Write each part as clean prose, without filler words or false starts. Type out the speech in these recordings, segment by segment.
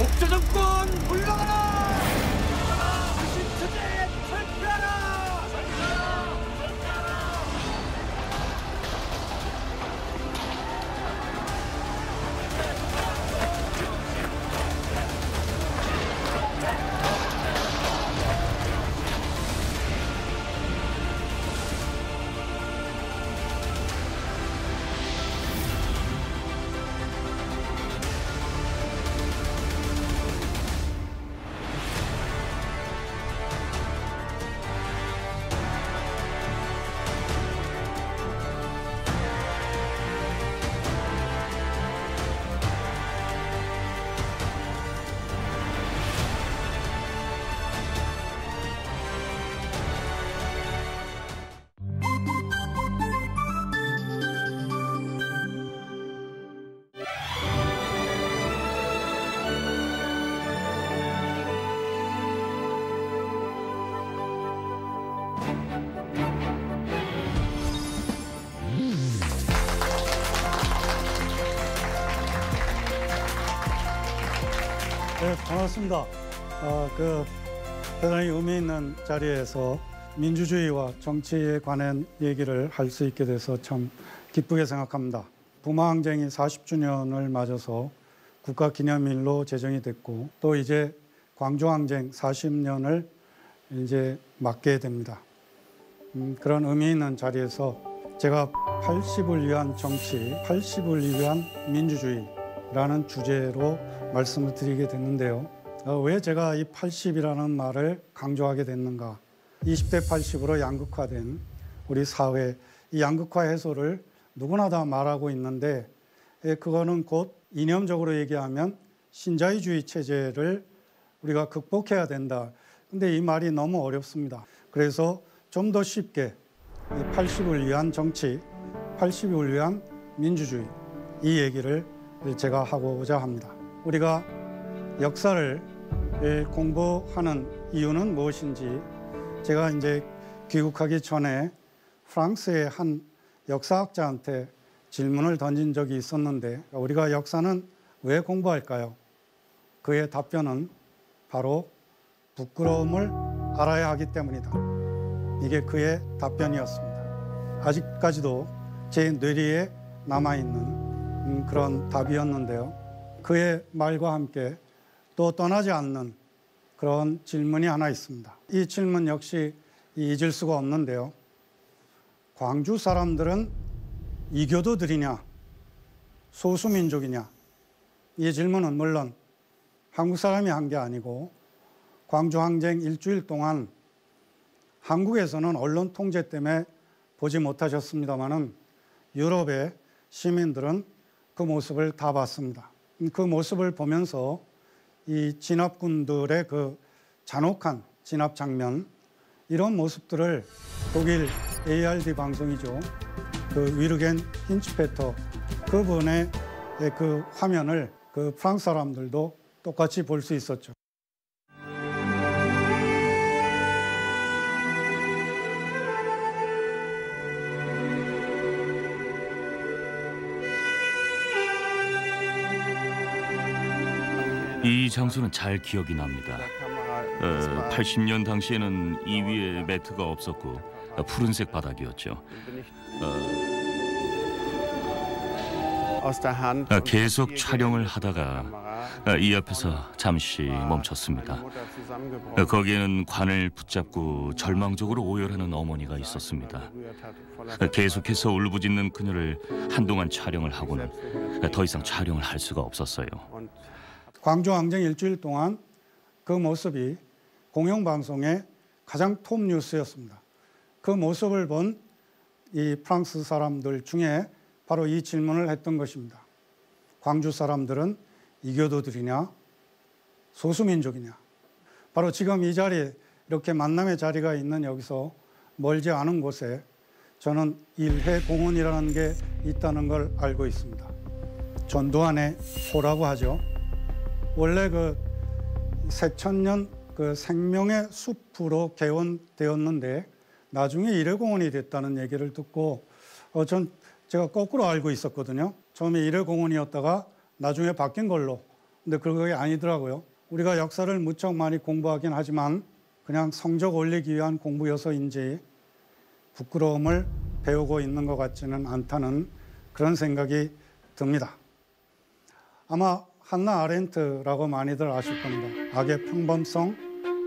독재 정권 물러가라! 자신처제 철폐하라! 네, 반갑습니다. 대단히 의미 있는 자리에서 민주주의와 정치에 관한 얘기를 할 수 있게 돼서 참 기쁘게 생각합니다. 부마항쟁이 40주년을 맞아서 국가기념일로 제정이 됐고 또 이제 광주항쟁 40년을 이제 맞게 됩니다. 그런 의미 있는 자리에서 제가 80을 위한 정치, 80을 위한 민주주의라는 주제로 말씀을 드리게 됐는데요. 왜 제가 이 80이라는 말을 강조하게 됐는가? 20대 80으로 양극화된 우리 사회, 이 양극화 해소를 누구나 다 말하고 있는데 그거는 곧 이념적으로 얘기하면 신자유주의 체제를 우리가 극복해야 된다. 근데 이 말이 너무 어렵습니다. 그래서 좀 더 쉽게 80을 위한 정치, 80을 위한 민주주의 이 얘기를 제가 하고자 합니다. 우리가 역사를 공부하는 이유는 무엇인지 제가 이제 귀국하기 전에 프랑스의 한 역사학자한테 질문을 던진 적이 있었는데 우리가 역사는 왜 공부할까요? 그의 답변은 바로 부끄러움을 알아야 하기 때문이다. 이게 그의 답변이었습니다. 아직까지도 제 뇌리에 남아있는 그런 답이었는데요. 그의 말과 함께 또 떠나지 않는 그런 질문이 하나 있습니다. 이 질문 역시 잊을 수가 없는데요. 광주 사람들은 이교도들이냐, 소수민족이냐? 이 질문은 물론 한국 사람이 한 게 아니고 광주항쟁 일주일 동안 한국에서는 언론 통제 때문에 보지 못하셨습니다마는 유럽의 시민들은 그 모습을 다 봤습니다. 그 모습을 보면서 이 진압군들의 그 잔혹한 진압 장면 이런 모습들을 독일 ARD 방송이죠. 그 위르겐 힌츠페터 그분의 그 화면을 그 프랑스 사람들도 똑같이 볼 수 있었죠. 이 장소는 잘 기억이 납니다. 80년 당시에는 이 위에 매트가 없었고 푸른색 바닥이었죠. 계속 촬영을 하다가 이 앞에서 잠시 멈췄습니다. 거기에는 관을 붙잡고 절망적으로 오열하는 어머니가 있었습니다. 계속해서 울부짖는 그녀를 한동안 촬영을 하고는 더 이상 촬영을 할 수가 없었어요. 광주항쟁 일주일 동안 그 모습이 공영방송의 가장 톱 뉴스였습니다. 그 모습을 본 이 프랑스 사람들 중에 바로 이 질문을 했던 것입니다. 광주 사람들은 이교도들이냐, 소수민족이냐? 바로 지금 이 자리에 이렇게 만남의 자리가 있는 여기서 멀지 않은 곳에 저는 일해공원이라는 게 있다는 걸 알고 있습니다. 전두환의 호라고 하죠. 원래 그 새천년 그 생명의 숲으로 개원되었는데 나중에 일회공원이 됐다는 얘기를 듣고 제가 거꾸로 알고 있었거든요. 처음에 일회공원이었다가 나중에 바뀐 걸로 근데 그게 아니더라고요. 우리가 역사를 무척 많이 공부하긴 하지만 그냥 성적 올리기 위한 공부여서인지 부끄러움을 배우고 있는 것 같지는 않다는 그런 생각이 듭니다. 아마 한나 아렌트라고 많이들 아실 겁니다. 악의 평범성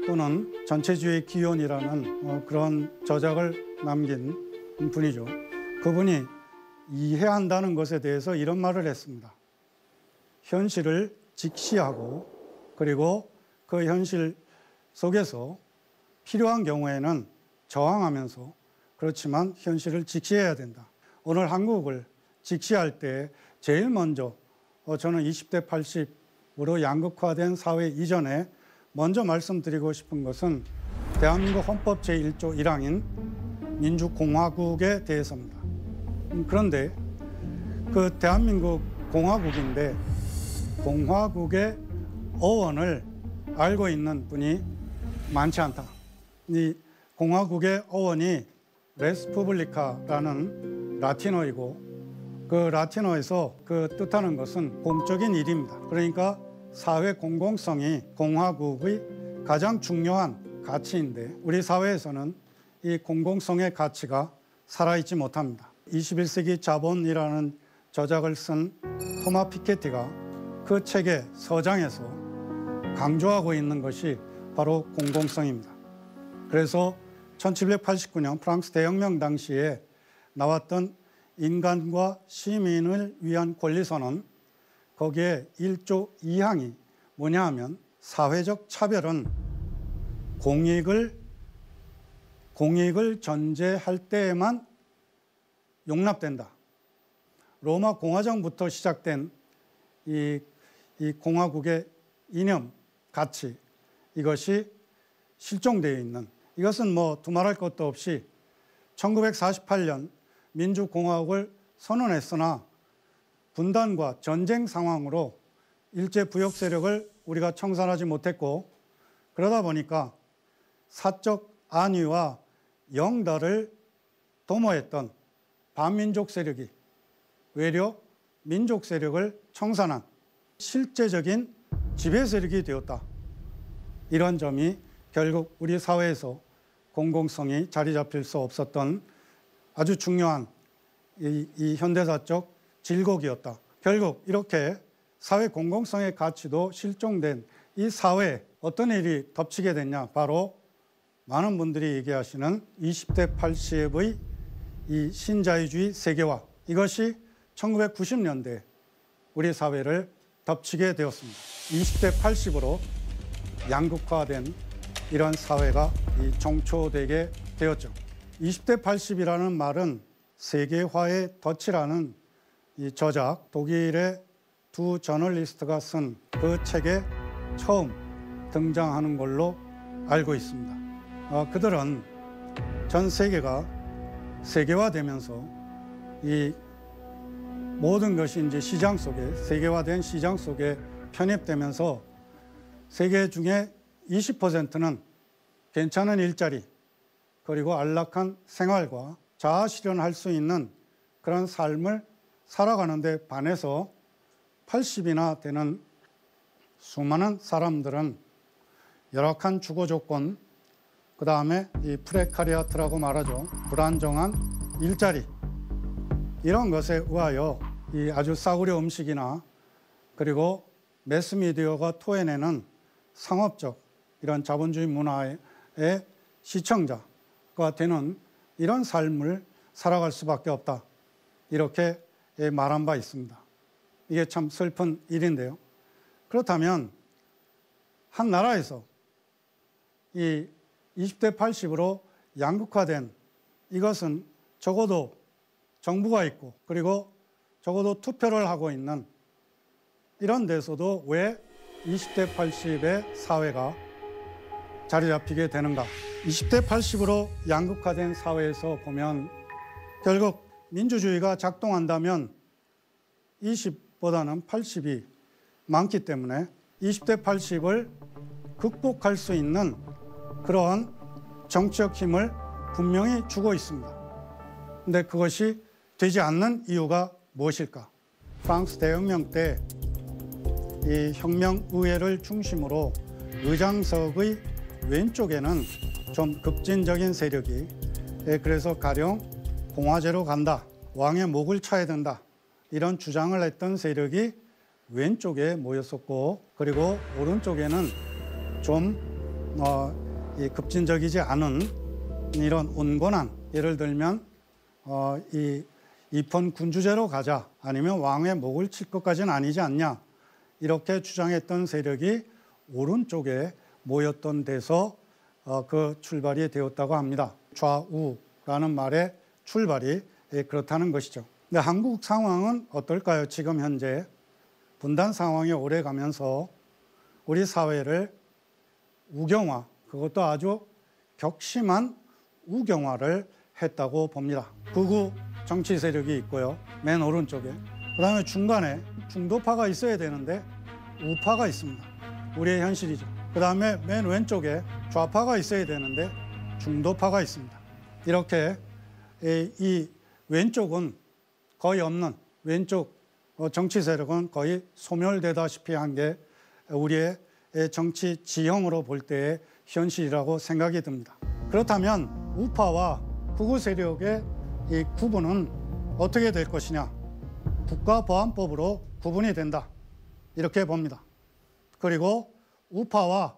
또는 전체주의 기원이라는 그런 저작을 남긴 분이죠. 그분이 이해한다는 것에 대해서 이런 말을 했습니다. 현실을 직시하고 그리고 그 현실 속에서 필요한 경우에는 저항하면서 그렇지만 현실을 직시해야 된다. 오늘 한국을 직시할 때 제일 먼저 저는 20대 80으로 양극화된 사회 이전에 먼저 말씀드리고 싶은 것은 대한민국 헌법 제1조 1항인 민주공화국에 대해서입니다. 그런데 그 대한민국 공화국인데 공화국의 어원을 알고 있는 분이 많지 않다. 이 공화국의 어원이 레스푸블리카라는 라틴어이고 그 라틴어에서 그 뜻하는 것은 공적인 일입니다. 그러니까 사회 공공성이 공화국의 가장 중요한 가치인데 우리 사회에서는 이 공공성의 가치가 살아있지 못합니다. 21세기 자본이라는 저작을 쓴 토마 피케티가 그 책의 서장에서 강조하고 있는 것이 바로 공공성입니다. 그래서 1789년 프랑스 대혁명 당시에 나왔던 인간과 시민을 위한 권리선언, 거기에 1조 2항이 뭐냐 하면 사회적 차별은 공익을 전제할 때에만 용납된다. 로마 공화정부터 시작된 이 공화국의 이념, 가치, 이것이 실종되어 있는, 이것은 뭐 두말할 것도 없이 1948년 민주공화국을 선언했으나 분단과 전쟁 상황으로 일제 부역 세력을 우리가 청산하지 못했고 그러다 보니까 사적 안위와 영달을 도모했던 반민족 세력이 외려 민족 세력을 청산한 실제적인 지배 세력이 되었다. 이런 점이 결국 우리 사회에서 공공성이 자리 잡힐 수 없었던 아주 중요한 이 현대사적 질곡이었다. 결국 이렇게 사회 공공성의 가치도 실종된 이 사회에 어떤 일이 덮치게 됐냐? 바로 많은 분들이 얘기하시는 20대 80의 이 신자유주의 세계화, 이것이 1990년대 우리 사회를 덮치게 되었습니다. 20대 80으로 양극화된 이런 사회가 종초되게 되었죠. 20대 80이라는 말은 세계화의 덫이라는 이 저작, 독일의 두 저널리스트가 쓴 그 책에 처음 등장하는 걸로 알고 있습니다. 그들은 전 세계가 세계화되면서 이 모든 것이 이제 시장 속에, 세계화된 시장 속에 편입되면서 세계 중에 20%는 괜찮은 일자리, 그리고 안락한 생활과 자아 실현할 수 있는 그런 삶을 살아가는데 반해서 80이나 되는 수많은 사람들은 열악한 주거 조건, 그 다음에 이 프레카리아트라고 말하죠. 불안정한 일자리, 이런 것에 의하여 이 아주 싸구려 음식이나 그리고 매스미디어가 토해내는 상업적 이런 자본주의 문화의 시청자가 되는 이런 삶을 살아갈 수밖에 없다. 이렇게 말한 바 있습니다. 이게 참 슬픈 일인데요. 그렇다면 한 나라에서 이 20대 80으로 양극화된 이것은 적어도 정부가 있고 그리고 적어도 투표를 하고 있는 이런 데서도 왜 20대 80의 사회가 자리 잡히게 되는가? 20대 80으로 양극화된 사회에서 보면 결국 민주주의가 작동한다면 20보다는 80이 많기 때문에 20대 80을 극복할 수 있는 그러한 정치적 힘을 분명히 주고 있습니다. 그런데 그것이 되지 않는 이유가 무엇일까? 프랑스 대혁명 때 이 혁명의회를 중심으로 의장석의 왼쪽에는 좀 급진적인 세력이 그래서 가령 공화제로 간다, 왕의 목을 쳐야 된다 이런 주장을 했던 세력이 왼쪽에 모였었고 그리고 오른쪽에는 좀 급진적이지 않은 이런 온건한 예를 들면 이 입헌 군주제로 가자 아니면 왕의 목을 칠 것까지는 아니지 않냐 이렇게 주장했던 세력이 오른쪽에 모였던 데서 그 출발이 되었다고 합니다. 좌우라는 말의 출발이 그렇다는 것이죠. 근데 한국 상황은 어떨까요? 지금 현재 분단 상황이 오래가면서 우리 사회를 우경화, 그것도 아주 격심한 우경화를 했다고 봅니다. 극우 정치 세력이 있고요. 맨 오른쪽에. 그다음에 중간에 중도파가 있어야 되는데 우파가 있습니다. 우리의 현실이죠. 그다음에 맨 왼쪽에 좌파가 있어야 되는데 중도파가 있습니다. 이렇게 이 왼쪽은 거의 없는 왼쪽 정치 세력은 거의 소멸되다시피 한 게 우리의 정치 지형으로 볼 때의 현실이라고 생각이 듭니다. 그렇다면 우파와 극우 세력의 이 구분은 어떻게 될 것이냐? 국가보안법으로 구분이 된다. 이렇게 봅니다. 그리고 우파와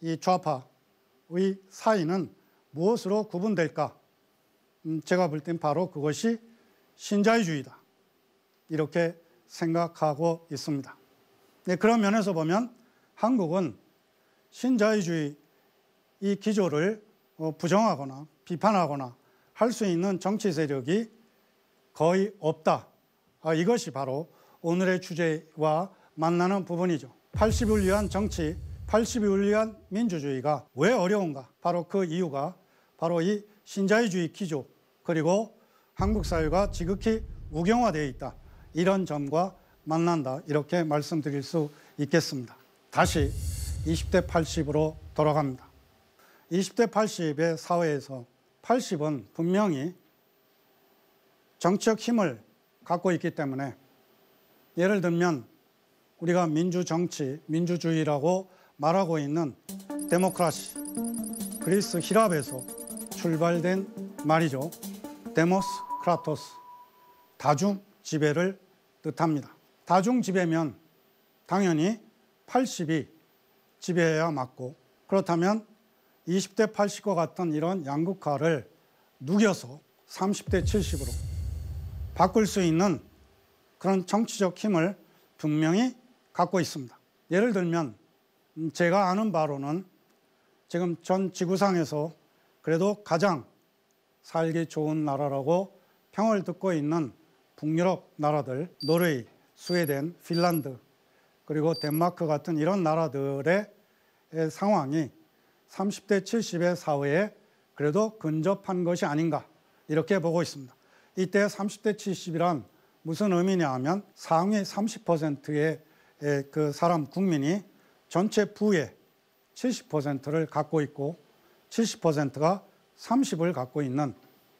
이 좌파의 사이는 무엇으로 구분될까? 제가 볼 땐 바로 그것이 신자유주의다. 이렇게 생각하고 있습니다. 네, 그런 면에서 보면 한국은 신자유주의 이 기조를 부정하거나 비판하거나 할 수 있는 정치 세력이 거의 없다. 이것이 바로 오늘의 주제와 만나는 부분이죠. 80을 위한 정치, 80을 위한 민주주의가 왜 어려운가? 바로 그 이유가 바로 이 신자유주의 기조 그리고 한국 사회가 지극히 우경화되어 있다. 이런 점과 만난다. 이렇게 말씀드릴 수 있겠습니다. 다시 20대 80으로 돌아갑니다. 20대 80의 사회에서 80은 분명히 정치적 힘을 갖고 있기 때문에 예를 들면 우리가 민주정치, 민주주의라고 말하고 있는 데모크라시, 그리스 히랍에서 출발된 말이죠. 데모스 크라토스, 다중 지배를 뜻합니다. 다중 지배면 당연히 80이 지배해야 맞고 그렇다면 20대 80과 같은 이런 양극화를 누겨서 30대 70으로 바꿀 수 있는 그런 정치적 힘을 분명히 갖고 있습니다. 예를 들면 제가 아는 바로는 지금 전 지구상에서 그래도 가장 살기 좋은 나라라고 평을 듣고 있는 북유럽 나라들, 노르웨이, 스웨덴, 핀란드, 그리고 덴마크 같은 이런 나라들의 상황이 30대 70의 사회에 그래도 근접한 것이 아닌가 이렇게 보고 있습니다. 이때 30대 70이란 무슨 의미냐 하면 상위 30%의 그 사람 국민이 전체 부의 70%를 갖고 있고 70%가 30을 갖고 있는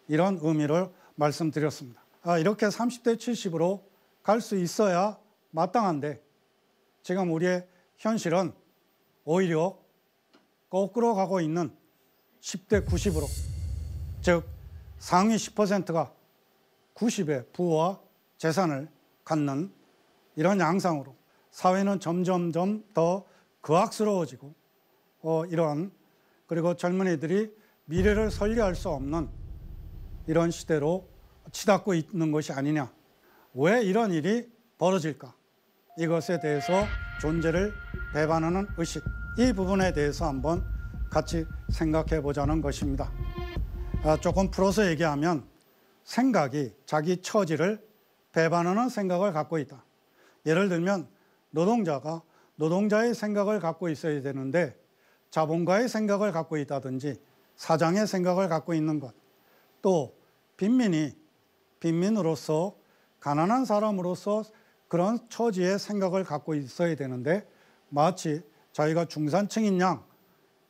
이런 의미를 말씀드렸습니다. 이렇게 30대 70으로 갈 수 있어야 마땅한데 지금 우리의 현실은 오히려 거꾸로 가고 있는 10대 90으로 즉 상위 10%가 90의 부와 재산을 갖는 이런 양상으로 사회는 점점점 더 거악스러워지고 이런 그리고 젊은이들이 미래를 설계할 수 없는 이런 시대로 치닫고 있는 것이 아니냐. 왜 이런 일이 벌어질까? 이것에 대해서 존재를 배반하는 의식, 이 부분에 대해서 한번 같이 생각해 보자는 것입니다. 조금 풀어서 얘기하면 생각이 자기 처지를 배반하는 생각을 갖고 있다. 예를 들면 노동자가 노동자의 생각을 갖고 있어야 되는데 자본가의 생각을 갖고 있다든지 사장의 생각을 갖고 있는 것, 또 빈민이 빈민으로서 가난한 사람으로서 그런 처지의 생각을 갖고 있어야 되는데 마치 자기가 중산층인 양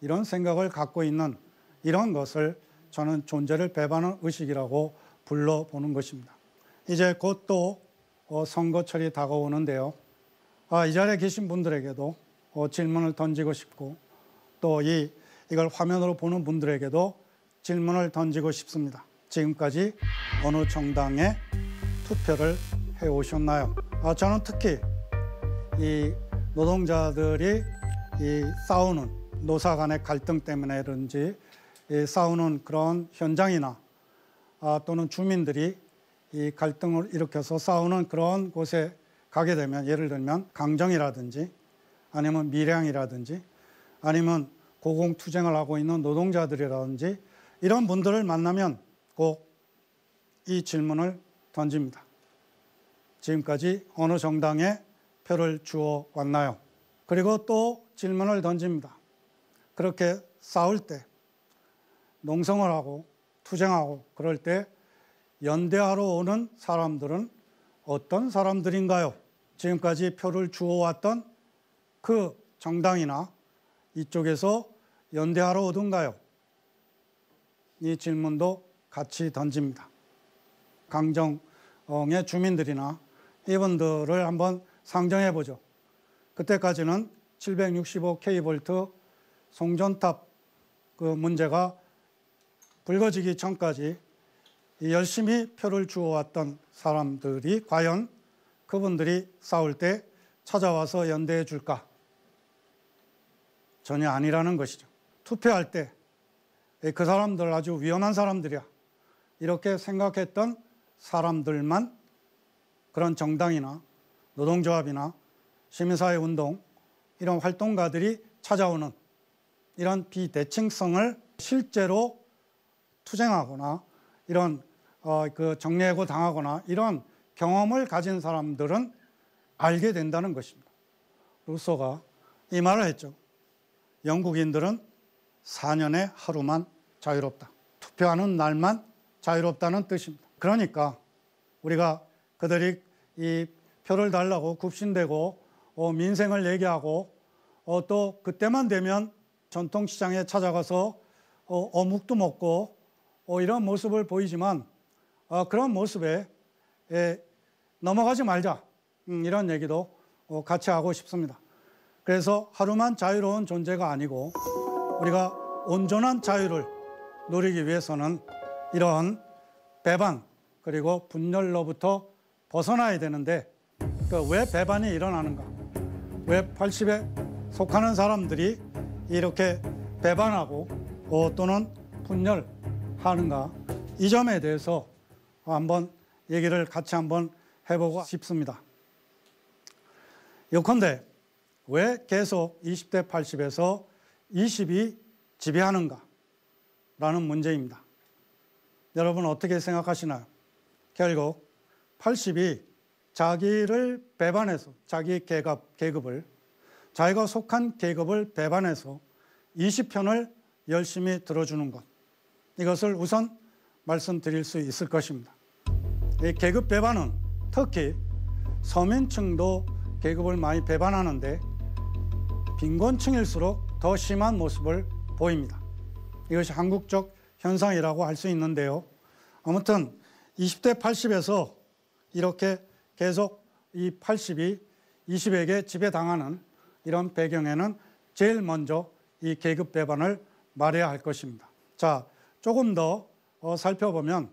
이런 생각을 갖고 있는 이런 것을 저는 존재를 배반하는 의식이라고 불러보는 것입니다. 이제 곧 또 선거철이 다가오는데요. 이 자리에 계신 분들에게도 질문을 던지고 싶고 또 이걸 화면으로 보는 분들에게도 질문을 던지고 싶습니다. 지금까지 어느 정당에 투표를 해오셨나요? 저는 특히 이 노동자들이 이 싸우는 노사 간의 갈등 때문에든지 싸우는 그런 현장이나 또는 주민들이 이 갈등을 일으켜서 싸우는 그런 곳에 가게 되면, 예를 들면 강정이라든지 아니면 밀양이라든지 아니면 고공투쟁을 하고 있는 노동자들이라든지 이런 분들을 만나면 꼭 이 질문을 던집니다. 지금까지 어느 정당에 표를 주어 왔나요? 그리고 또 질문을 던집니다. 그렇게 싸울 때, 농성을 하고 투쟁하고 그럴 때 연대하러 오는 사람들은 어떤 사람들인가요? 지금까지 표를 주어왔던 그 정당이나 이쪽에서 연대하러 오던가요? 이 질문도 같이 던집니다. 강정의 주민들이나 이분들을 한번 상정해 보죠. 그때까지는 765kV 송전탑 그 문제가 불거지기 전까지 열심히 표를 주어왔던 사람들이 과연 그분들이 싸울 때 찾아와서 연대해 줄까? 전혀 아니라는 것이죠. 투표할 때 그 사람들 아주 위험한 사람들이야, 이렇게 생각했던 사람들만 그런 정당이나 노동조합이나 시민사회운동 이런 활동가들이 찾아오는 이런 비대칭성을 실제로 투쟁하거나 이런 그 정리해고 당하거나 이런 경험을 가진 사람들은 알게 된다는 것입니다. 루소가 이 말을 했죠. 영국인들은 4년에 하루만 자유롭다. 투표하는 날만 자유롭다는 뜻입니다. 그러니까 우리가 그들이 이 표를 달라고 굽신대고 민생을 얘기하고 또 그때만 되면 전통시장에 찾아가서 어묵도 먹고 이런 모습을 보이지만 그런 모습에 넘어가지 말자, 이런 얘기도 같이 하고 싶습니다. 그래서 하루만 자유로운 존재가 아니고 우리가 온전한 자유를 누리기 위해서는 이런 배반 그리고 분열로부터 벗어나야 되는데 왜 배반이 일어나는가? 왜 80에 속하는 사람들이 이렇게 배반하고 또는 분열하는가? 이 점에 대해서 한번 얘기를 같이 한번 해보고 싶습니다. 예컨대 왜 계속 20대 80에서 20이 지배하는가? 라는 문제입니다. 여러분 어떻게 생각하시나요? 결국 80이 자기를 배반해서 자기 계급을, 자기가 속한 계급을 배반해서 20편을 열심히 들어주는 것, 이것을 우선 말씀드릴 수 있을 것입니다. 이 계급 배반은 특히 서민층도 계급을 많이 배반하는데 빈곤층일수록 더 심한 모습을 보입니다. 이것이 한국적 현상이라고 할 수 있는데요. 아무튼 20대 80에서 이렇게 계속 이 80이 20에게 지배당하는 이런 배경에는 제일 먼저 이 계급 배반을 말해야 할 것입니다. 자, 조금 더 살펴보면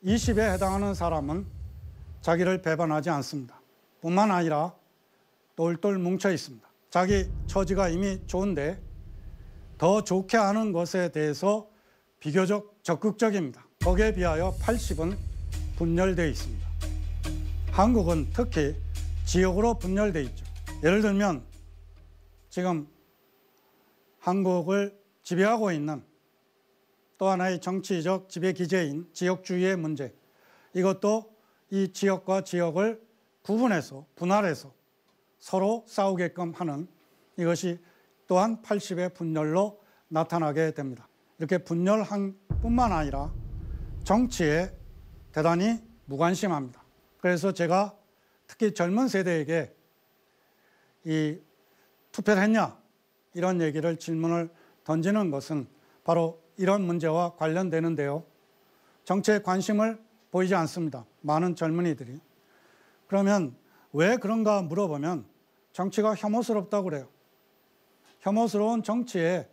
20에 해당하는 사람은 자기를 배반하지 않습니다. 뿐만 아니라 똘똘 뭉쳐 있습니다. 자기 처지가 이미 좋은데 더 좋게 하는 것에 대해서 비교적 적극적입니다. 거기에 비하여 80은 분열되어 있습니다. 한국은 특히 지역으로 분열되어 있죠. 예를 들면 지금 한국을 지배하고 있는 또 하나의 정치적 지배 기제인 지역주의의 문제, 이것도 이 지역과 지역을 구분해서 분할해서 서로 싸우게끔 하는 이것이 또한 80의 분열로 나타나게 됩니다. 이렇게 분열한 뿐만 아니라 정치에 대단히 무관심합니다. 그래서 제가 특히 젊은 세대에게 이 투표를 했냐 이런 얘기를 질문을 던지는 것은 바로 이런 문제와 관련되는데요. 정치에 관심을 보이지 않습니다. 많은 젊은이들이. 그러면 왜 그런가 물어보면 정치가 혐오스럽다고 그래요. 혐오스러운 정치에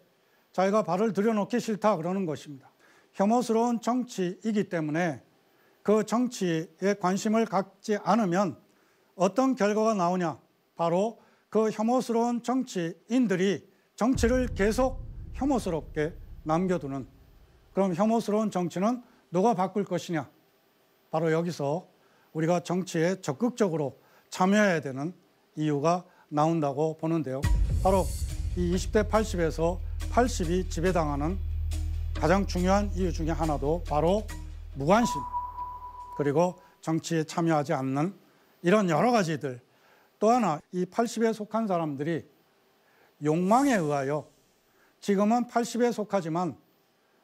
자기가 발을 들여놓기 싫다 그러는 것입니다. 혐오스러운 정치이기 때문에 그 정치에 관심을 갖지 않으면 어떤 결과가 나오냐? 바로 그 혐오스러운 정치인들이 정치를 계속 혐오스럽게 남겨두는, 그럼 혐오스러운 정치는 누가 바꿀 것이냐? 바로 여기서 우리가 정치에 적극적으로 참여해야 되는 이유가 나온다고 보는데요. 바로 이 20대 80에서 80이 지배당하는 가장 중요한 이유 중에 하나도 바로 무관심, 그리고 정치에 참여하지 않는 이런 여러 가지들. 또 하나, 이 80에 속한 사람들이 욕망에 의하여 지금은 80에 속하지만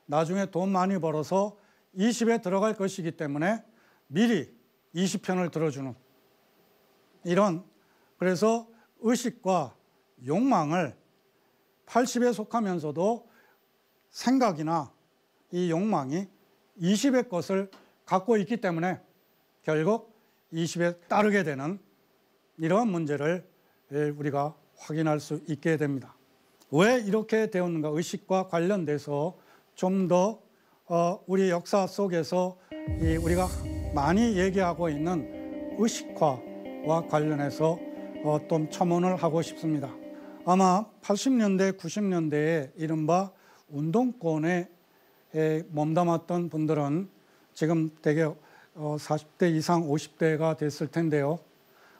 나중에 돈 많이 벌어서 20에 들어갈 것이기 때문에 미리 20편을 들어주는 이런, 그래서 의식과 욕망을 80에 속하면서도 생각이나 이 욕망이 20의 것을 갖고 있기 때문에 결국 20에 따르게 되는 이러한 문제를 우리가 확인할 수 있게 됩니다. 왜 이렇게 되었는가? 의식과 관련돼서 좀 더 우리 역사 속에서 우리가 많이 얘기하고 있는 의식화와 관련해서 좀 첨언을 하고 싶습니다. 아마 80년대, 90년대에 이른바 운동권에 몸담았던 분들은 지금 대개 40대 이상 50대가 됐을 텐데요.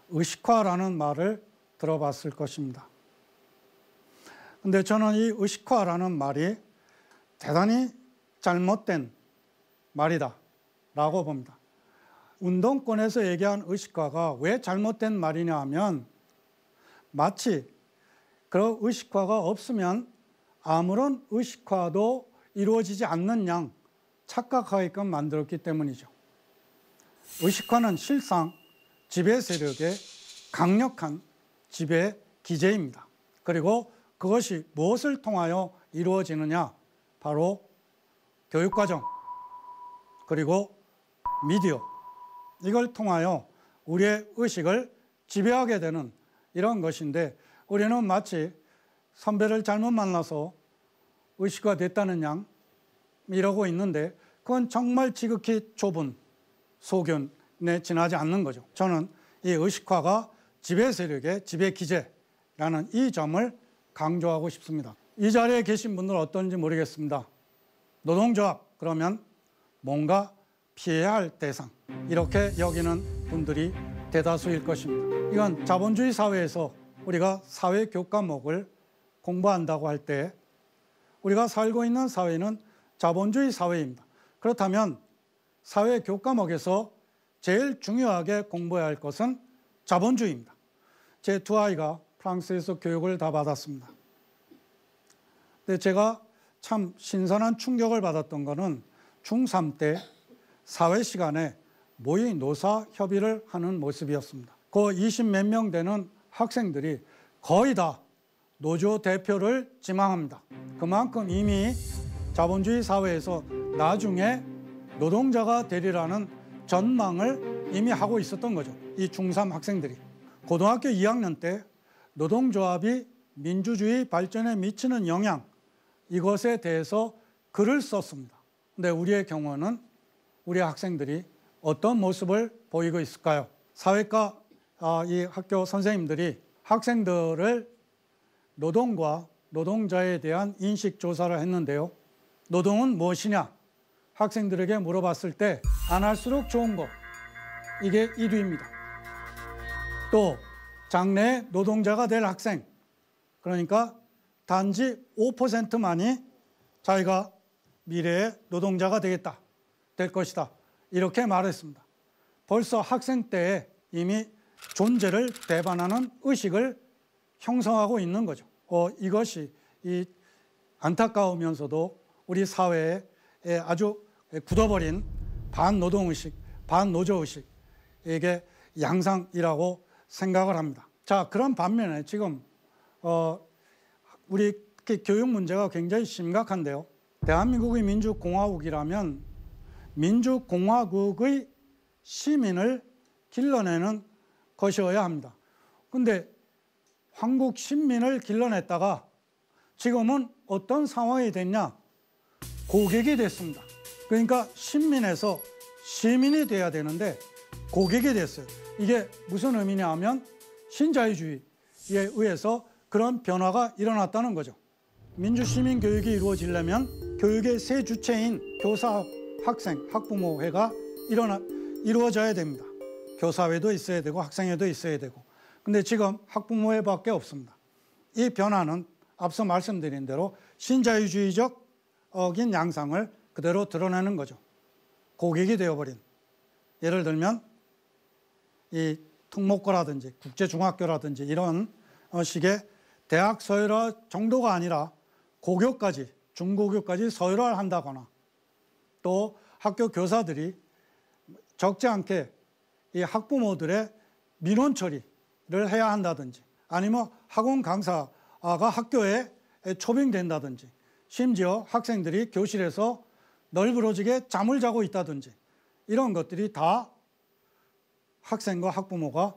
의식화라는 말을 들어봤을 것입니다. 근데 저는 이 의식화라는 말이 대단히 잘못된 말이다 라고 봅니다. 운동권에서 얘기한 의식화가 왜 잘못된 말이냐 하면 마치 그런 의식화가 없으면 아무런 의식화도 이루어지지 않는 양 착각하게끔 만들었기 때문이죠. 의식화는 실상 지배 세력의 강력한 지배 기제입니다. 그리고 그것이 무엇을 통하여 이루어지느냐? 바로 교육과정, 그리고 미디어, 이걸 통하여 우리의 의식을 지배하게 되는 이런 것인데, 우리는 마치 선배를 잘못 만나서 의식화 됐다는 양 이러고 있는데, 그건 정말 지극히 좁은 소견에 지나지 않는 거죠. 저는 이 의식화가 지배 세력의 지배 기제라는 이 점을 강조하고 싶습니다. 이 자리에 계신 분들은 어떤지 모르겠습니다. 노동조합 그러면 뭔가 피해야 할 대상, 이렇게 여기는 분들이 대다수일 것입니다. 이건 자본주의 사회에서 우리가 사회 교과목을 공부한다고 할 때 우리가 살고 있는 사회는 자본주의 사회입니다. 그렇다면 사회 교과목에서 제일 중요하게 공부해야 할 것은 자본주의입니다. 제 두 아이가 프랑스에서 교육을 다 받았습니다. 근데 제가 참 신선한 충격을 받았던 거는 중3 때 사회 시간에 모의 노사 협의를 하는 모습이었습니다. 그 20몇 명 되는 학생들이 거의 다 노조 대표를 지망합니다. 그만큼 이미 자본주의 사회에서 나중에 노동자가 되리라는 전망을 이미 하고 있었던 거죠. 이 중3 학생들이. 고등학교 2학년 때 노동조합이 민주주의 발전에 미치는 영향, 이것에 대해서 글을 썼습니다. 근데 우리의 경우는 우리 학생들이 어떤 모습을 보이고 있을까요? 사회과 이 학교 선생님들이 학생들을 노동과 노동자에 대한 인식 조사를 했는데요. 노동은 무엇이냐? 학생들에게 물어봤을 때 안 할수록 좋은 것, 이게 1위입니다. 또 장래에 노동자가 될 학생, 그러니까 단지 5%만이 자기가 미래의 노동자가 되겠다, 될 것이다, 이렇게 말했습니다. 벌써 학생 때에 이미 존재를 배반하는 의식을 형성하고 있는 거죠. 이것이 이 안타까우면서도 우리 사회에 아주 굳어버린 반노동의식, 반노조의식, 이게 양상이라고 생각을 합니다. 자, 그런 반면에 지금 우리 교육 문제가 굉장히 심각한데요. 대한민국이 민주공화국이라면 민주공화국의 시민을 길러내는 것이어야 합니다. 근데 한국 신민을 길러냈다가 지금은 어떤 상황이 됐냐? 고객이 됐습니다. 그러니까 신민에서 시민이 돼야 되는데 고객이 됐어요. 이게 무슨 의미냐 하면 신자유주의에 의해서 그런 변화가 일어났다는 거죠. 민주시민 교육이 이루어지려면 교육의 세 주체인 교사, 학생, 학부모회가 이루어져야 됩니다. 교사회도 있어야 되고 학생회도 있어야 되고. 근데 지금 학부모회밖에 없습니다. 이 변화는 앞서 말씀드린 대로 신자유주의적인 양상을 그대로 드러내는 거죠. 고객이 되어버린. 예를 들면 이 특목고라든지 국제중학교라든지 이런 식의 대학 서열화 정도가 아니라 고교까지, 중고교까지 서열화를 한다거나 또 학교 교사들이 적지 않게 이 학부모들의 민원 처리를 해야 한다든지 아니면 학원 강사가 학교에 초빙된다든지 심지어 학생들이 교실에서 널브러지게 잠을 자고 있다든지 이런 것들이 다 학생과 학부모가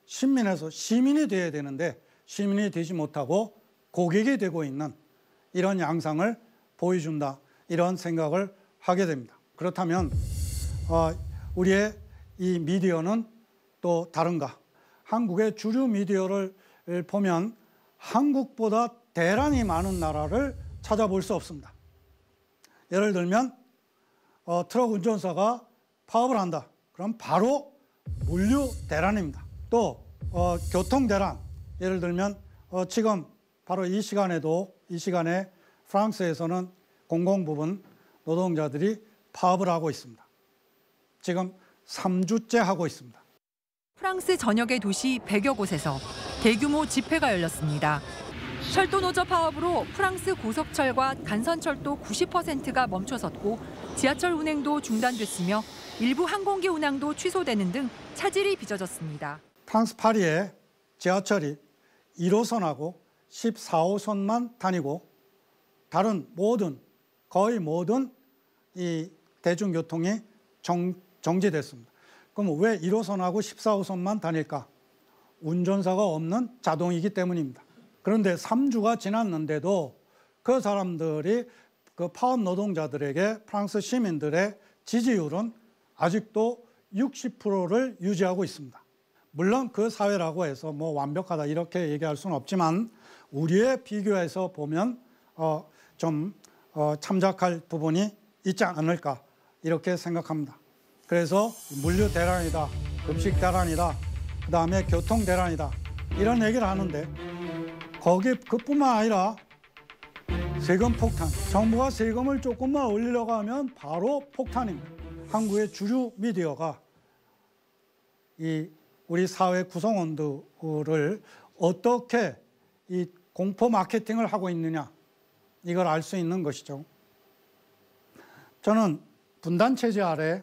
신민에서 시민이 되어야 되는데 시민이 되지 못하고 고객이 되고 있는 이런 양상을 보여준다, 이런 생각을 하게 됩니다. 그렇다면 우리의 이 미디어는 또 다른가? 한국의 주류 미디어를 보면 한국보다 대란이 많은 나라를 찾아볼 수 없습니다. 예를 들면 트럭 운전사가 파업을 한다. 그럼 바로 물류 대란입니다. 또 교통 대란. 예를 들면 지금 바로 이 시간에 프랑스에서는 공공부문 노동자들이 파업을 하고 있습니다. 지금 3주째 하고 있습니다. 프랑스 전역의 도시 100여 곳에서 대규모 집회가 열렸습니다. 철도 노조 파업으로 프랑스 고속철과 간선철도 90%가 멈춰섰고 지하철 운행도 중단됐으며 일부 항공기 운항도 취소되는 등 차질이 빚어졌습니다. 프랑스 파리에 지하철이 1호선하고 14호선만 다니고 다른 거의 모든 이 대중교통이 정지됐습니다. 그럼 왜 1호선하고 14호선만 다닐까? 운전사가 없는 자동이기 때문입니다. 그런데 3주가 지났는데도 그 사람들이 그 파업 노동자들에게 프랑스 시민들의 지지율은 아직도 60%를 유지하고 있습니다. 물론 그 사회라고 해서 뭐 완벽하다 이렇게 얘기할 수는 없지만 우리에 비교해서 보면 좀 참작할 부분이 있지 않을까 이렇게 생각합니다. 그래서 물류 대란이다, 급식 대란이다, 그다음에 교통 대란이다 이런 얘기를 하는데 거기 그뿐만 아니라 세금 폭탄. 정부가 세금을 조금만 올리려고 하면 바로 폭탄입니다. 한국의 주류 미디어가 이 우리 사회 구성원들을 어떻게 이 공포 마케팅을 하고 있느냐 이걸 알 수 있는 것이죠. 저는 분단 체제 아래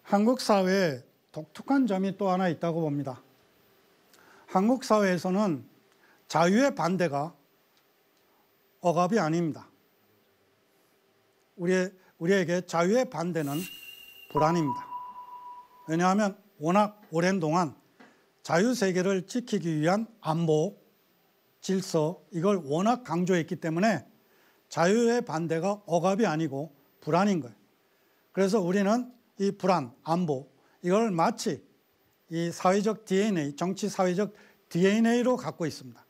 한국 사회에 독특한 점이 또 하나 있다고 봅니다. 한국 사회에서는 자유의 반대가 억압이 아닙니다. 우리에게 자유의 반대는 불안입니다. 왜냐하면 워낙 오랜 동안 자유세계를 지키기 위한 안보, 질서 이걸 워낙 강조했기 때문에 자유의 반대가 억압이 아니고 불안인 거예요. 그래서 우리는 이 불안, 안보 이걸 마치 이 사회적 DNA, 정치 사회적 DNA로 갖고 있습니다.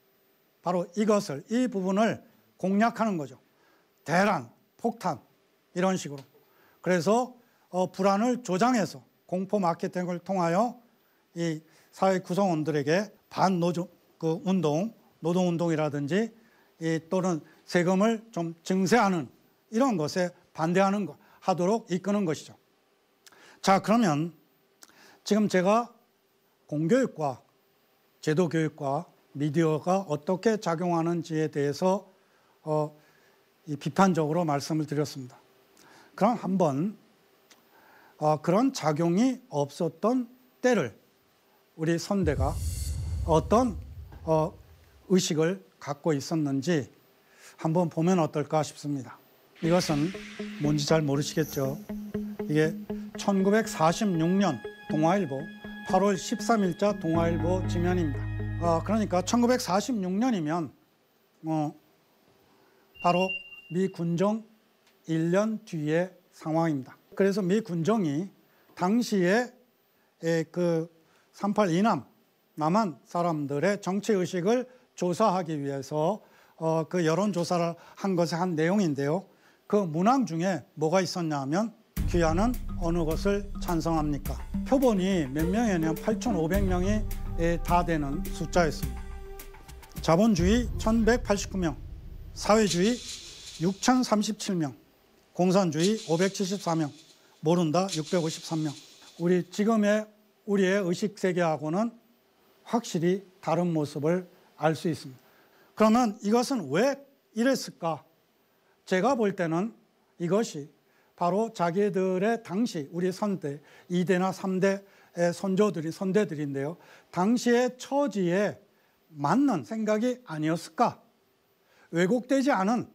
바로 이것을, 이 부분을 공략하는 거죠. 대란, 폭탄 이런 식으로. 그래서 불안을 조장해서 공포 마케팅을 통하여 이 사회 구성원들에게 반노조 운동, 노동운동이라든지 또는 세금을 좀 증세하는 이런 것에 반대하는 것, 하도록 이끄는 것이죠. 자, 그러면 지금 제가 공교육과 제도교육과 미디어가 어떻게 작용하는지에 대해서 이 비판적으로 말씀을 드렸습니다. 그럼 한번 그런 작용이 없었던 때를 우리 선대가 어떤 의식을 갖고 있었는지 한번 보면 어떨까 싶습니다. 이것은 뭔지 잘 모르시겠죠. 이게 1946년 동아일보 8월 13일자 동아일보 지면입니다. 그러니까 1946년이면 바로 미 군정 1년 뒤의 상황입니다. 그래서 미 군정이 당시에 그 3.8 이남, 남한 사람들의 정치의식을 조사하기 위해서 그 여론조사를 한 것의 한 내용인데요. 그 문항 중에 뭐가 있었냐 하면 귀하는 어느 것을 찬성합니까? 표본이 몇 명이냐면 8,500명이 다 되는 숫자였습니다. 자본주의 1,189명, 사회주의 6,037명, 공산주의 574명, 모른다 653명. 우리의 의식세계하고는 확실히 다른 모습을 알 수 있습니다. 그러면 이것은 왜 이랬을까? 제가 볼 때는 이것이 바로 자기들의 당시 우리 선대 2대나 3대 선대들인데요. 당시의 처지에 맞는 생각이 아니었을까? 왜곡되지 않은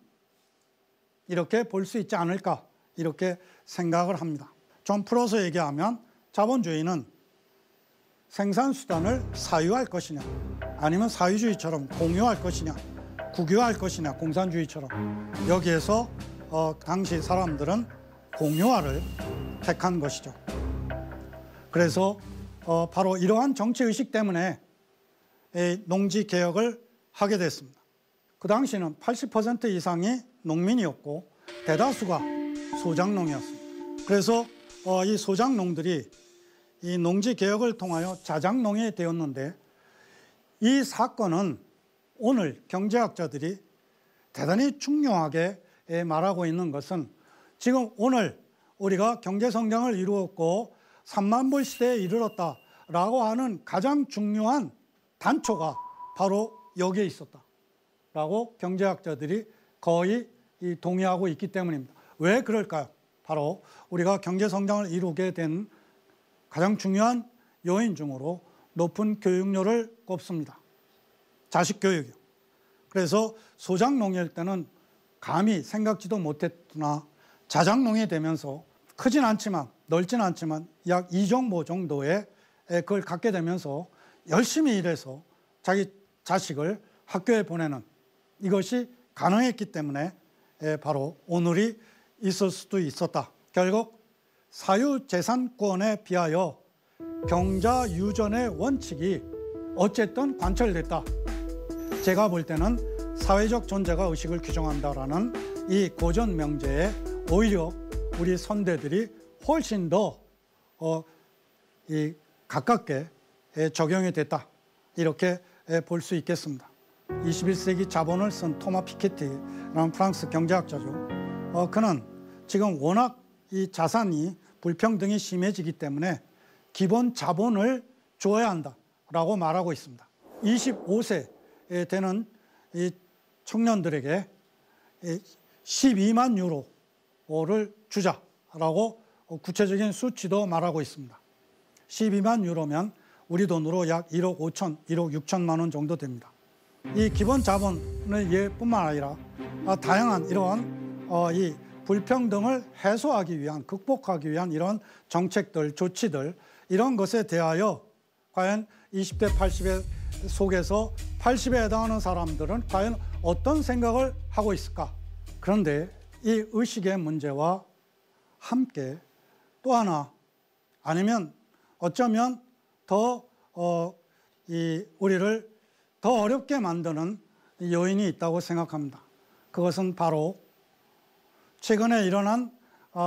이렇게 볼 수 있지 않을까? 이렇게 생각을 합니다. 좀 풀어서 얘기하면 자본주의는 생산수단을 사유할 것이냐 아니면 사유주의처럼 공유할 것이냐 국유할 것이냐 공산주의처럼 여기에서 당시 사람들은 공유화를 택한 것이죠. 그래서 바로 이러한 정치의식 때문에 농지개혁을 하게 됐습니다. 그 당시는 80% 이상이 농민이었고 대다수가 소작농이었습니다. 그래서 이 소작농들이 이 농지개혁을 통하여 자작농이 되었는데 이 사건은 오늘 경제학자들이 대단히 중요하게 말하고 있는 것은 지금 오늘 우리가 경제성장을 이루었고 3만 불 시대에 이르렀다라고 하는 가장 중요한 단초가 바로 여기에 있었다라고 경제학자들이 거의 동의하고 있기 때문입니다. 왜 그럴까요? 바로 우리가 경제성장을 이루게 된 가장 중요한 요인 중으로 높은 교육료를 꼽습니다. 자식교육이요. 그래서 소작농일 때는 감히 생각지도 못했으나 자작농이 되면서 크진 않지만 넓진 않지만 약 2정보 정도의 그걸 갖게 되면서 열심히 일해서 자기 자식을 학교에 보내는 이것이 가능했기 때문에 바로 오늘이 있을 수도 있었다. 결국 사유재산권에 비하여 경자유전의 원칙이 어쨌든 관철됐다. 제가 볼 때는 사회적 존재가 의식을 규정한다라는 이 고전 명제에 오히려 우리 선대들이 훨씬 더 가깝게 적용이 됐다. 이렇게 볼 수 있겠습니다. 21세기 자본을 쓴 토마 피케티라는 프랑스 경제학자죠. 그는 지금 워낙 이 자산이 불평등이 심해지기 때문에 기본 자본을 줘야 한다라고 말하고 있습니다. 25세 되는 이 청년들에게 12만 유로를 주자라고 구체적인 수치도 말하고 있습니다. 12만 유로면 우리 돈으로 약 1억 5천, 1억 6천만 원 정도 됩니다. 이 기본 자본의 예뿐만 아니라 다양한 이런 이 불평등을 해소하기 위한, 극복하기 위한 이런 정책들, 조치들 이런 것에 대하여 과연 20대, 80대 속에서 80에 해당하는 사람들은 과연 어떤 생각을 하고 있을까? 그런데 이 의식의 문제와 함께 또 하나 아니면 어쩌면 더 우리를 더 어렵게 만드는 요인이 있다고 생각합니다. 그것은 바로 최근에 일어난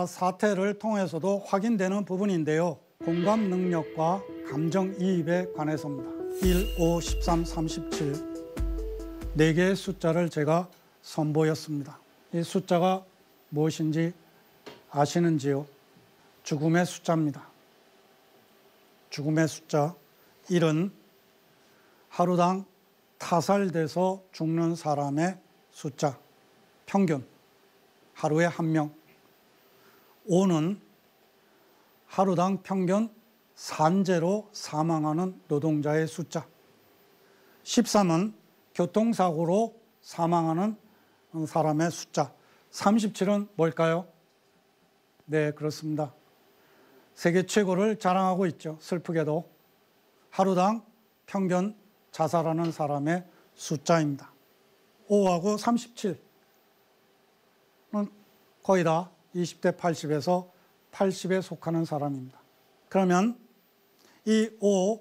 사태를 통해서도 확인되는 부분인데요. 공감 능력과 감정이입에 관해서입니다. 1, 5, 13, 37 4개의 숫자를 제가 선보였습니다. 이 숫자가 무엇인지 아시는지요? 죽음의 숫자입니다. 죽음의 숫자 1은 하루당 타살돼서 죽는 사람의 숫자, 평균 하루에 1명. 5는 하루당 평균 산재로 사망하는 노동자의 숫자. 13은 교통사고로 사망하는 사람의 숫자. 37은 뭘까요? 네, 그렇습니다. 세계 최고를 자랑하고 있죠. 슬프게도 하루당 평균 자살하는 사람의 숫자입니다. 5하고 37은 거의 다 20대 80에서 80에 속하는 사람입니다. 그러면 이 5,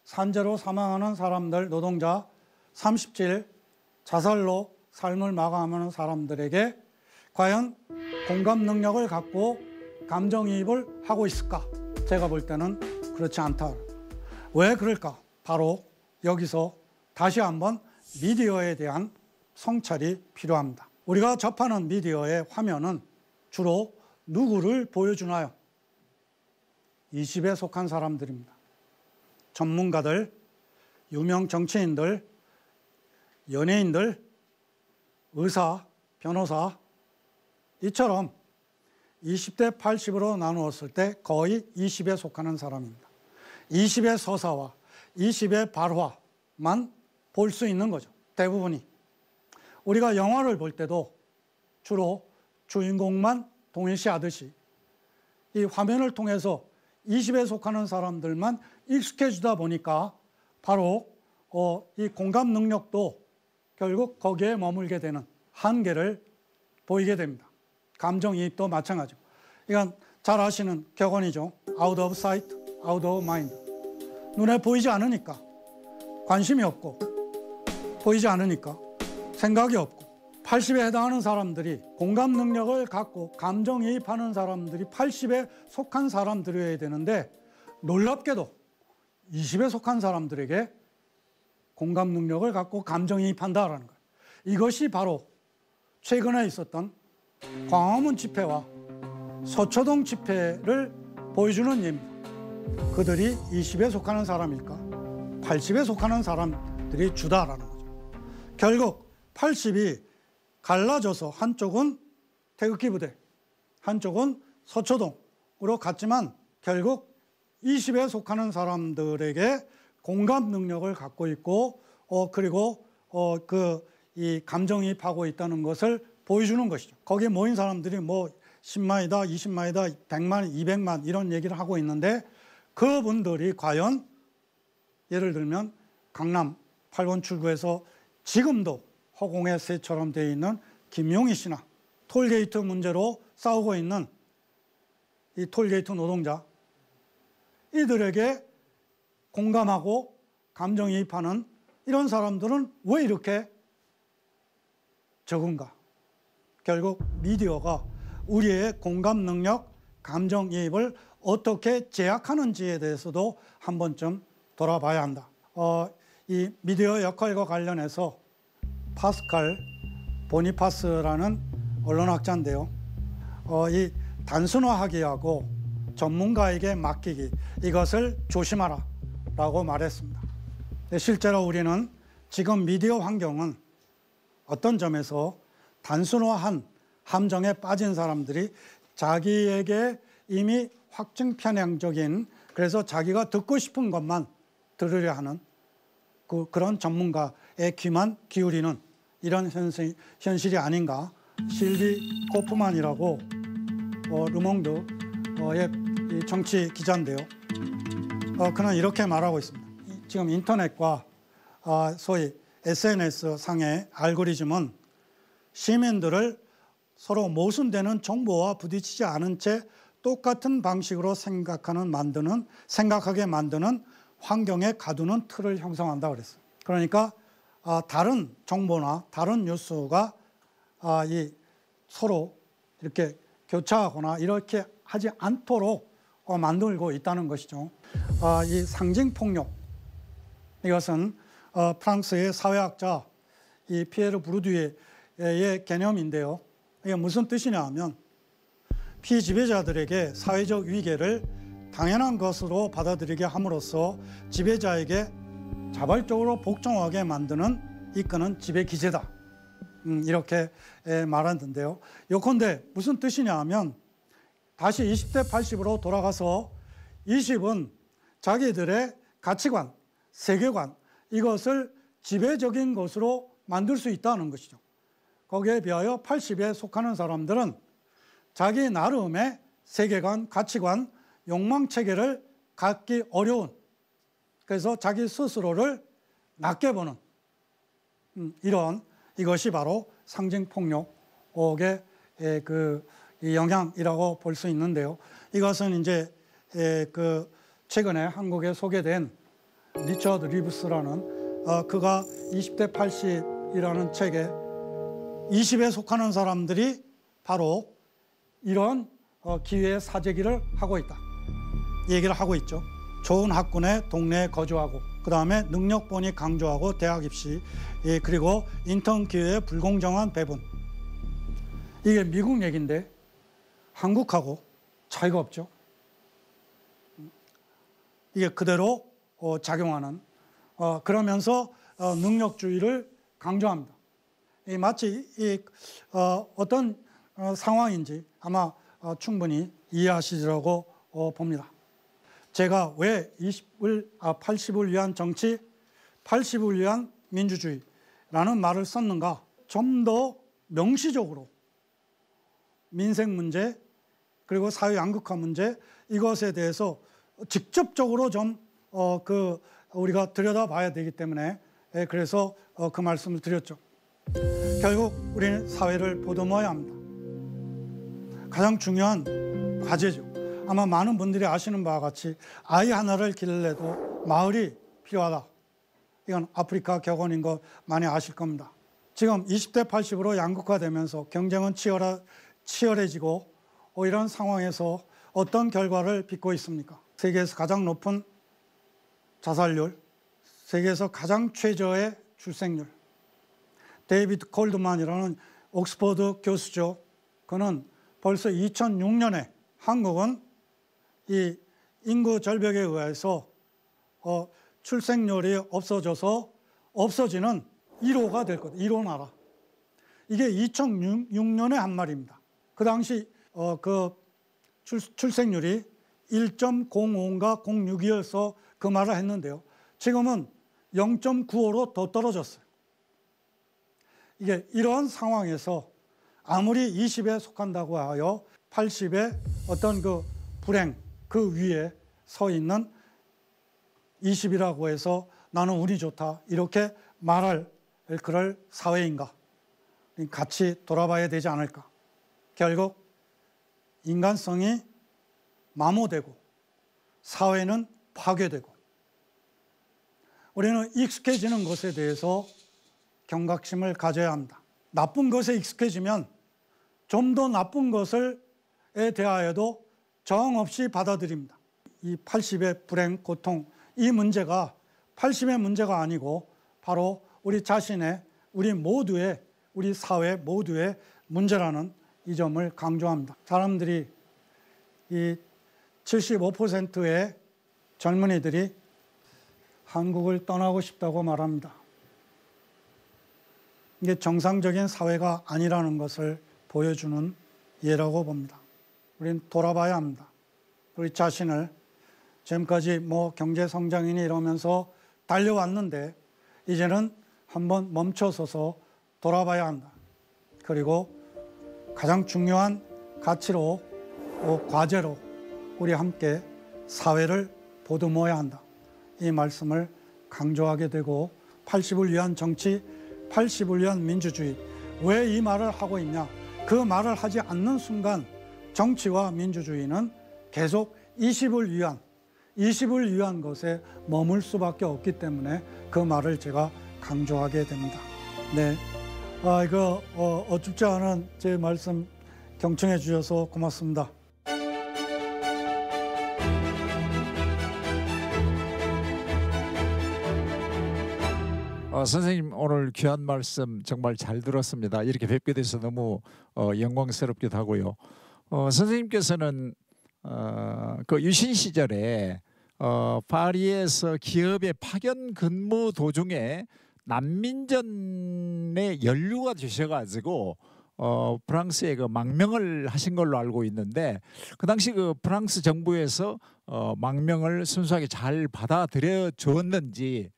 산재로 사망하는 사람들, 노동자, 37, 자살로 삶을 마감하는 사람들에게 과연 공감 능력을 갖고 감정이입을 하고 있을까? 제가 볼 때는 그렇지 않다. 왜 그럴까? 바로 여기서 다시 한번 미디어에 대한 성찰이 필요합니다. 우리가 접하는 미디어의 화면은 주로 누구를 보여주나요? 20에 속한 사람들입니다. 전문가들, 유명 정치인들, 연예인들, 의사, 변호사, 이처럼 20대 80으로 나누었을 때 거의 20에 속하는 사람입니다. 20의 서사와 20의 발화만 볼 수 있는 거죠. 대부분이. 우리가 영화를 볼 때도 주로 주인공만 동일시하듯이 이 화면을 통해서 20에 속하는 사람들만 익숙해지다 보니까 바로 이 공감 능력도 결국 거기에 머물게 되는 한계를 보이게 됩니다. 감정이입도 마찬가지고. 이건 잘 아시는 격언이죠. Out of sight, out of mind. 눈에 보이지 않으니까 관심이 없고 보이지 않으니까 생각이 없고 80에 해당하는 사람들이 공감 능력을 갖고 감정이입하는 사람들이 80에 속한 사람들이어야 되는데 놀랍게도 20에 속한 사람들에게 공감 능력을 갖고 감정이입한다라는 거예요. 이것이 바로 최근에 있었던 광화문 집회와 서초동 집회를 보여주는 예입니다. 그들이 20에 속하는 사람일까? 80에 속하는 사람들이 주다라는 거죠. 결국 80이 갈라져서 한쪽은 태극기 부대, 한쪽은 서초동으로 갔지만 결국 20에 속하는 사람들에게 공감 능력을 갖고 있고 그리고 이 감정이입하고 있다는 것을 보여주는 것이죠. 거기에 모인 사람들이 뭐 10만이다, 20만이다, 100만, 200만 이런 얘기를 하고 있는데 그분들이 과연 예를 들면 강남 8번 출구에서 지금도 허공의 새처럼 되어 있는 김용희 씨나 톨게이트 문제로 싸우고 있는 이 톨게이트 노동자 이들에게 공감하고 감정이입하는 이런 사람들은 왜 이렇게 적은가? 결국 미디어가 우리의 공감 능력, 감정이입을 어떻게 제약하는지에 대해서도 한 번쯤 돌아봐야 한다. 이 미디어 역할과 관련해서 파스칼 보니파스라는 언론학자인데요. 이 단순화하기하고 전문가에게 맡기기 이것을 조심하라 라고 말했습니다. 실제로 우리는 지금 미디어 환경은 어떤 점에서 단순화한 함정에 빠진 사람들이 자기에게 이미 확증 편향적인 그래서 자기가 듣고 싶은 것만 들으려 하는 그런 전문가의 귀만 기울이는 이런 현실이 아닌가. 실비 코프만이라고 르몽드의 정치 기자인데요. 그는 이렇게 말하고 있습니다. 지금 인터넷과 소위 SNS 상의 알고리즘은 시민들을 서로 모순되는 정보와 부딪히지 않은 채 똑같은 방식으로 생각하게 만드는 환경에 가두는 틀을 형성한다 그랬어요. 그러니까 다른 정보나 다른 뉴스가 서로 이렇게 교차하거나 이렇게 하지 않도록 만들고 있다는 것이죠. 이 상징폭력, 이것은 프랑스의 사회학자 이 피에르 부르디에의 개념인데요. 이게 무슨 뜻이냐 하면 피지배자들에게 사회적 위계를 당연한 것으로 받아들이게 함으로써 지배자에게 자발적으로 복종하게 만드는 이끄는 지배기제다. 이렇게 말하는데요. 요컨대 무슨 뜻이냐 하면 다시 20대 80으로 돌아가서 20은 자기들의 가치관, 세계관 이것을 지배적인 것으로 만들 수 있다는 것이죠. 거기에 비하여 80에 속하는 사람들은 자기 나름의 세계관, 가치관, 욕망체계를 갖기 어려운 그래서 자기 스스로를 낮게 보는 이것이 바로 상징폭력의 이 영향이라고 볼 수 있는데요. 이것은 이제 최근에 한국에 소개된 리처드 리브스라는 그가 20대 80이라는 책에 20에 속하는 사람들이 바로 이런 기회의 사재기를 하고 있다. 얘기를 하고 있죠. 좋은 학군의 동네에 거주하고 그 다음에 능력본이 강조하고 대학 입시 그리고 인턴 기회의 불공정한 배분. 이게 미국 얘기인데 한국하고 차이가 없죠. 이게 그대로 작용하는 그러면서 능력주의를 강조합니다. 마치 어떤 상황인지 아마 충분히 이해하시리라고 봅니다. 제가 왜 80을 위한 정치, 80을 위한 민주주의라는 말을 썼는가? 좀 더 명시적으로 민생 문제 그리고 사회 양극화 문제 이것에 대해서 직접적으로 좀 우리가 들여다봐야 되기 때문에 그래서 그 말씀을 드렸죠. 결국 우리는 사회를 보듬어야 합니다. 가장 중요한 과제죠. 아마 많은 분들이 아시는 바와 같이 아이 하나를 기르려도 마을이 필요하다. 이건 아프리카 격언인 거 많이 아실 겁니다. 지금 20대 80으로 양극화되면서 경쟁은 치열해지고 이런 상황에서 어떤 결과를 빚고 있습니까? 세계에서 가장 높은 자살률, 세계에서 가장 최저의 출생률. 데이비드 콜드만이라는 옥스퍼드 교수죠. 그는 벌써 2006년에 한국은 이 인구 절벽에 의해서 출생률이 없어져서 없어지는 1호가 될 거다. 1호 나라. 이게 2006년에 한 말입니다. 그 당시 출생률이 1.05인가 0.62여서 그 말을 했는데요. 지금은 0.95로 더 떨어졌어요. 이게 이러한 상황에서 아무리 20에 속한다고 하여 80의 어떤 불행 그 위에 서 있는 20이라고 해서 나는 운이 좋다 이렇게 말할 그럴 사회인가? 같이 돌아봐야 되지 않을까? 결국 인간성이 마모되고 사회는 파괴되고 우리는 익숙해지는 것에 대해서 경각심을 가져야 합니다. 나쁜 것에 익숙해지면 좀 더 나쁜 것에 대하여도 정없이 받아들입니다. 이 80의 불행, 고통, 이 문제가 80의 문제가 아니고 바로 우리 자신의, 우리 사회 모두의 문제라는 이 점을 강조합니다. 사람들이 이 75%의 젊은이들이 한국을 떠나고 싶다고 말합니다. 이게 정상적인 사회가 아니라는 것을 보여주는 예라고 봅니다. 우리는 돌아봐야 합니다. 우리 자신을 지금까지 경제 성장이니 이러면서 달려왔는데 이제는 한번 멈춰서서 돌아봐야 한다. 그리고 가장 중요한 가치로 과제로 우리 함께 사회를 보듬어야 한다. 이 말씀을 강조하게 되고 80을 위한 정치, 80을 위한 민주주의. 왜 이 말을 하고 있냐? 그 말을 하지 않는 순간 정치와 민주주의는 계속 20을 위한 것에 머물 수밖에 없기 때문에 그 말을 제가 강조하게 됩니다. 네, 이거 어줍지 않은 제 말씀 경청해 주셔서 고맙습니다. 선생님 오늘 귀한 말씀 정말 잘 들었습니다. 이렇게 뵙게 돼서 너무 영광스럽기도 하고요. 선생님께서는 그 유신 시절에 파리에서 기업의 파견 근무 도중에 난민전에 연루가 되셔가지고 프랑스에 그 망명을 하신 걸로 알고 있는데 그 당시 그 프랑스 정부에서 망명을 순수하게 잘 받아들여 주었는지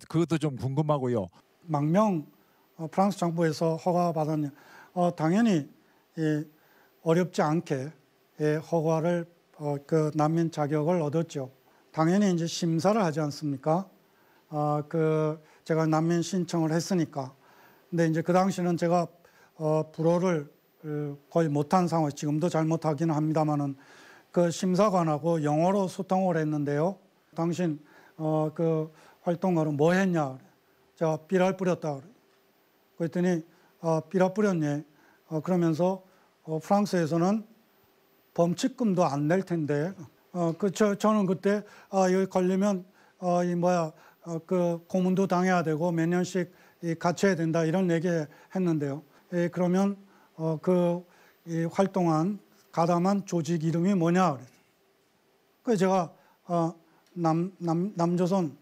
그것도 좀 궁금하고요. 망명 프랑스 정부에서 허가받았냐? 당연히 어렵지 않게 허가를 그 난민 자격을 얻었죠. 당연히 이제 심사를 하지 않습니까? 제가 난민 신청을 했으니까. 근데 이제 그 당시는 제가 불어를 거의 못한 상황, 지금도 잘 못하기는 합니다만은 그 심사관하고 영어로 소통을 했는데요. 당신 그 활동가로 뭐 했냐? 제가 삐랄 뿌렸다 그래. 그랬더니 삐랄 뿌렸니? 그러면서 프랑스에서는 범칙금도 안 낼 텐데. 저는 그때 여기 걸리면 그 고문도 당해야 되고 몇 년씩 갇혀야 된다 이런 얘기 했는데요. 그러면 이 활동한 가담한 조직 이름이 뭐냐 그래서. 그래서 제가 남조선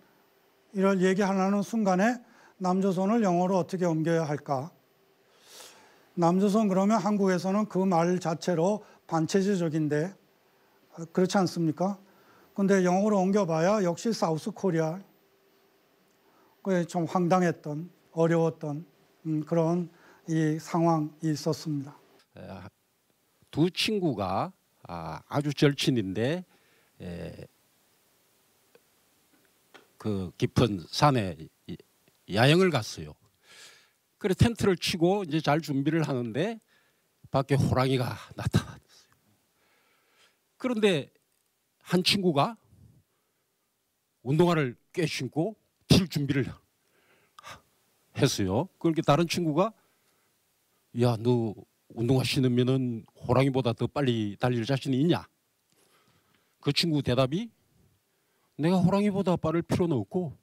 이런 얘기하려는 순간에 남조선을 영어로 어떻게 옮겨야 할까? 남조선 그러면 한국에서는 그 말 자체로 반체제적인데 그렇지 않습니까? 근데 영어로 옮겨봐야 역시 사우스 코리아. 그게 좀 황당했던, 어려웠던 그런 이 상황이 있었습니다. 두 친구가 아주 절친인데 그 깊은 산에 야영을 갔어요. 그래 텐트를 치고 이제 잘 준비를 하는데 밖에 호랑이가 나타났어요. 그런데 한 친구가 운동화를 꿰신고 뛸 준비를 했어요. 그렇게 다른 친구가 야, 너 운동화 신으면은 호랑이보다 더 빨리 달릴 자신이 있냐? 그 친구 대답이 내가 호랑이보다 빠를 필요는 없고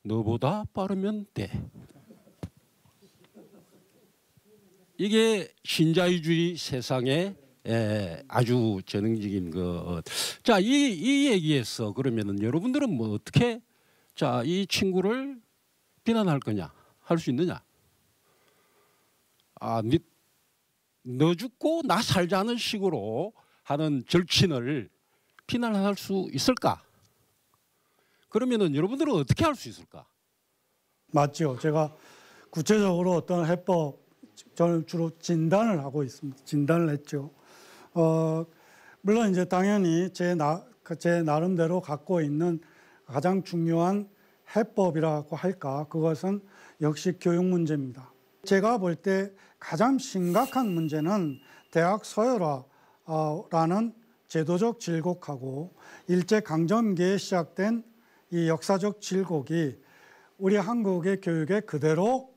너보다 빠르면 돼. 이게 신자유주의 세상의 아주 전형적인 것. 자, 이 얘기에서 그러면은 여러분들은 뭐 어떻게 자, 이 친구를 비난할 거냐? 할 수 있느냐? 너 죽고 나 살자는 식으로 하는 절친을 비난할 수 있을까? 그러면은 여러분들은 어떻게 할 수 있을까? 맞죠. 제가 구체적으로 어떤 해법, 저는 주로 진단을 하고 있습니다. 진단을 했죠. 물론 이제 당연히 제 나름대로 갖고 있는 가장 중요한 해법이라고 할까, 그것은 역시 교육 문제입니다. 제가 볼 때 가장 심각한 문제는 대학 서열화라는 제도적 질곡하고 일제강점기에 시작된 이 역사적 질곡이 우리 한국의 교육에 그대로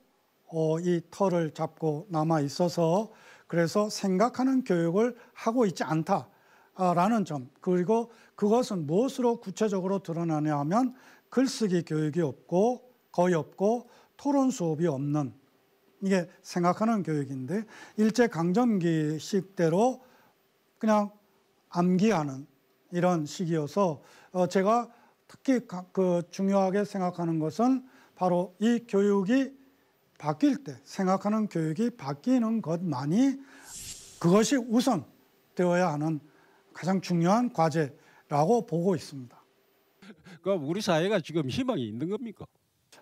이 털을 잡고 남아 있어서 그래서 생각하는 교육을 하고 있지 않다라는 점, 그리고 그것은 무엇으로 구체적으로 드러나냐 하면 글쓰기 교육이 없고 거의 없고 토론 수업이 없는, 이게 생각하는 교육인데 일제강점기 식대로 그냥 암기하는 이런 식이어서 제가 특히 중요하게 생각하는 것은 바로 이 교육이 바뀔 때, 생각하는 교육이 바뀌는 것만이 그것이 우선 되어야 하는 가장 중요한 과제라고 보고 있습니다. 그럼 우리 사회가 지금 희망이 있는 겁니까?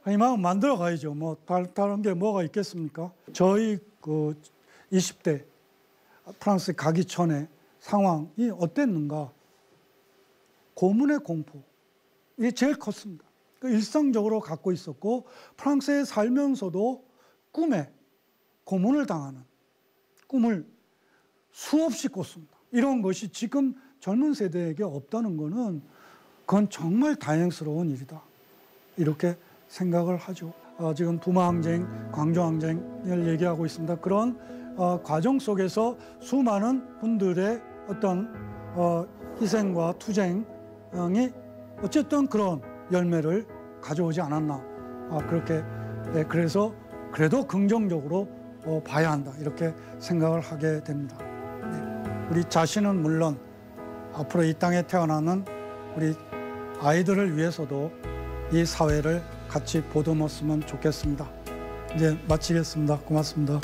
희망은 만들어 가야죠. 뭐 다른 게 뭐가 있겠습니까? 저희 20대 프랑스에 가기 전에 상황이 어땠는가? 고문의 공포, 이게 제일 컸습니다. 일상적으로 갖고 있었고 프랑스에 살면서도 꿈에 고문을 당하는 꿈을 수없이 꿨습니다. 이런 것이 지금 젊은 세대에게 없다는 것은 그건 정말 다행스러운 일이다, 이렇게 생각을 하죠. 지금 부마항쟁, 광주항쟁을 얘기하고 있습니다. 그런 과정 속에서 수많은 분들의 어떤 희생과 투쟁이 어쨌든 그런 열매를 가져오지 않았나, 그렇게 그래서 그래도 긍정적으로 봐야 한다, 이렇게 생각을 하게 됩니다. 우리 자신은 물론 앞으로 이 땅에 태어나는 우리 아이들을 위해서도 이 사회를 같이 보듬었으면 좋겠습니다. 이제 마치겠습니다. 고맙습니다.